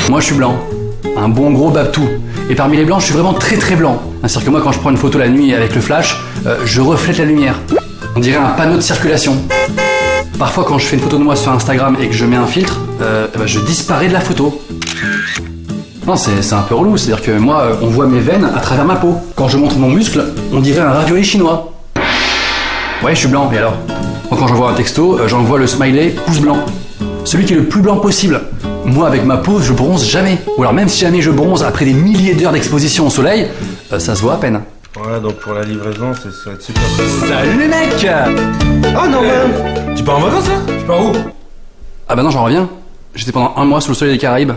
Moi je suis blanc, un bon gros babtou. Et parmi les blancs, je suis vraiment très très blanc. C'est-à-dire que moi quand je prends une photo la nuit avec le flash, je reflète la lumière. On dirait un panneau de circulation. Parfois quand je fais une photo de moi sur Instagram et que je mets un filtre, je disparais de la photo. Non, c'est un peu relou, c'est-à-dire que moi, on voit mes veines à travers ma peau. Quand je montre mon muscle, on dirait un ravioli chinois. Ouais, je suis blanc, et alors? Moi, quand j'envoie un texto, j'envoie le smiley pouce blanc. Celui qui est le plus blanc possible. Moi, avec ma peau, je bronze jamais. Ou alors même si jamais je bronze après des milliers d'heures d'exposition au soleil, ça se voit à peine. Ouais, donc pour la livraison, ça va être super. Salut les mecs! Ah non, man! Tu pars en vacances là? Tu pars où? Ah bah non, j'en reviens. J'étais pendant un mois sous le soleil des Caraïbes.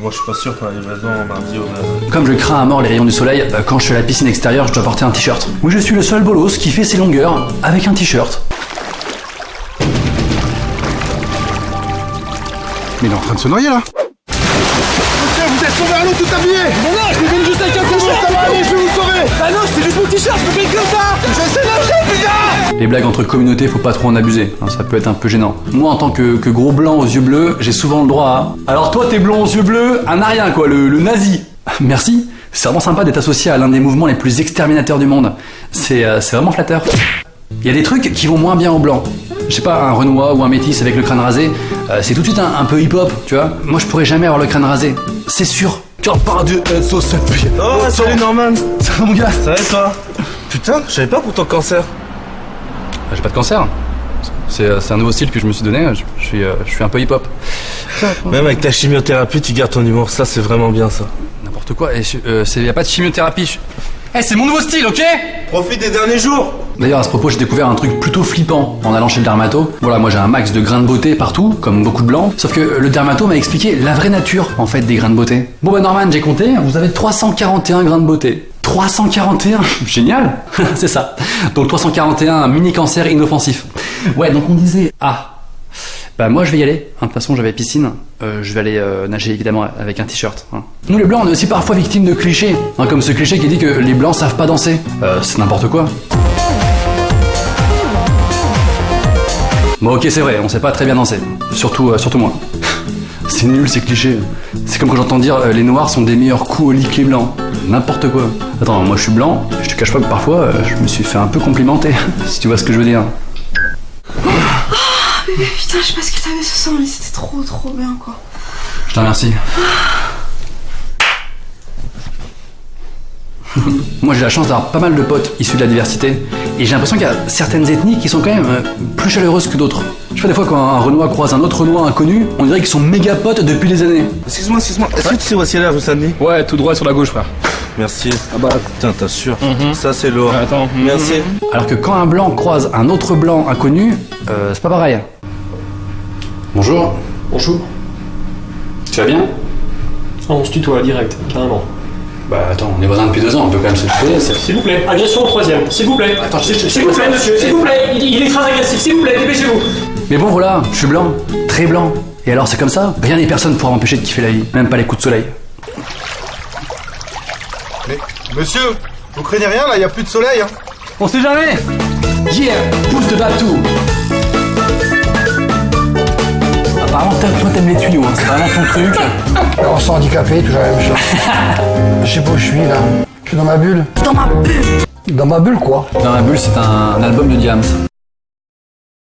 Moi je suis pas sûr pour la livraison mardi au Brésil. Comme je crains à mort les rayons du soleil, quand je suis à la piscine extérieure, je dois porter un t-shirt. Oui, je suis le seul bolos qui fait ses longueurs avec un t-shirt. Mais il est en train de se noyer là. Monsieur, vous êtes tombé à l'eau tout habillé. Mais non, je me viens juste avec un t-shirt. Ça va aller, je vais vous sauver. Bah non, c'était juste mon t-shirt, je me fais que ça. Je sais nager, putain. Les blagues entre communautés, faut pas trop en abuser, hein, ça peut être un peu gênant. Moi, en tant que gros blanc aux yeux bleus, j'ai souvent le droit à... Alors toi, t'es blond aux yeux bleus, un arien quoi, le nazi. Merci, c'est vraiment sympa d'être associé à l'un des mouvements les plus exterminateurs du monde. C'est vraiment flatteur. Il y a des trucs qui vont moins bien au blanc. Je sais pas, un Renoir ou un métis avec le crâne rasé, c'est tout de suite un peu hip-hop, tu vois. Moi, je pourrais jamais avoir le crâne rasé, c'est sûr. Oh, salut Norman. Ça va mon gars? Ça va et toi? Putain, je savais pas pour ton cancer. J'ai pas de cancer. C'est un nouveau style que je me suis donné, je suis un peu hip-hop. Même avec ta chimiothérapie, tu gardes ton humour, ça c'est vraiment bien ça. N'importe quoi, y a pas de chimiothérapie. C'est mon nouveau style, ok? Profite des derniers jours. D'ailleurs, à ce propos, j'ai découvert un truc plutôt flippant en allant chez le dermato. Voilà, moi j'ai un max de grains de beauté partout, comme beaucoup de blancs. Sauf que le dermato m'a expliqué la vraie nature, en fait, des grains de beauté. Bon bah Norman, j'ai compté, vous avez 341 grains de beauté. 341, génial. C'est ça. Donc 341 mini-cancer inoffensif. Ouais, donc on disait... Bah moi je vais y aller, de toute façon j'avais piscine, je vais aller nager évidemment avec un t-shirt. Hein. Nous les blancs on est aussi parfois victimes de clichés, hein, comme ce cliché qui dit que les blancs savent pas danser. C'est n'importe quoi. Bon ok c'est vrai, on sait pas très bien danser, surtout moi. C'est nul ces clichés. C'est comme quand j'entends dire les noirs sont des meilleurs coups au lit que les blancs. N'importe quoi. Attends, moi je suis blanc, je te cache pas que parfois je me suis fait un peu complimenter, si tu vois ce que je veux dire. Mais putain, je sais pas ce que t'avais ce sang, mais c'était trop bien quoi. Je te remercie. Moi j'ai la chance d'avoir pas mal de potes issus de la diversité et j'ai l'impression qu'il y a certaines ethnies qui sont quand même plus chaleureuses que d'autres. Je sais pas, des fois quand un Renoir croise un autre Renoir inconnu, on dirait qu'ils sont méga potes depuis des années. Excuse-moi, est-ce que tu sais où est-ce qu'il y a la rue Saint-Denis? Ouais, tout droit sur la gauche frère. Merci. Ah bah putain, t'as sûr. Ça c'est lourd. Attends. Merci. Alors que quand un blanc croise un autre blanc inconnu, c'est pas pareil. Bonjour. Bonjour. Tu vas bien? On se tutoie direct, carrément. Bah attends, on est voisins depuis 2 ans, on peut quand même se tutoyer. S'il vous plaît, agression au 3ème, s'il vous plaît. Attends, s'il vous plaît, monsieur, s'il vous plaît, il est très agressif, s'il vous plaît, dépêchez-vous. Mais bon voilà, je suis blanc, très blanc. Et alors c'est comme ça, rien ni personne pourra m'empêcher de kiffer la vie, même pas les coups de soleil. Mais, monsieur, vous craignez rien là, y a plus de soleil hein. On sait jamais. Yeah, pousse de Babtou. Apparemment toi t'aimes les tuyaux, hein. C'est vraiment ton truc. On s'est handicapé, toujours la même chose. Je sais pas où je suis là. Je suis dans ma bulle. Dans ma bulle. Dans ma bulle quoi? Dans ma bulle, c'est un album de Diams.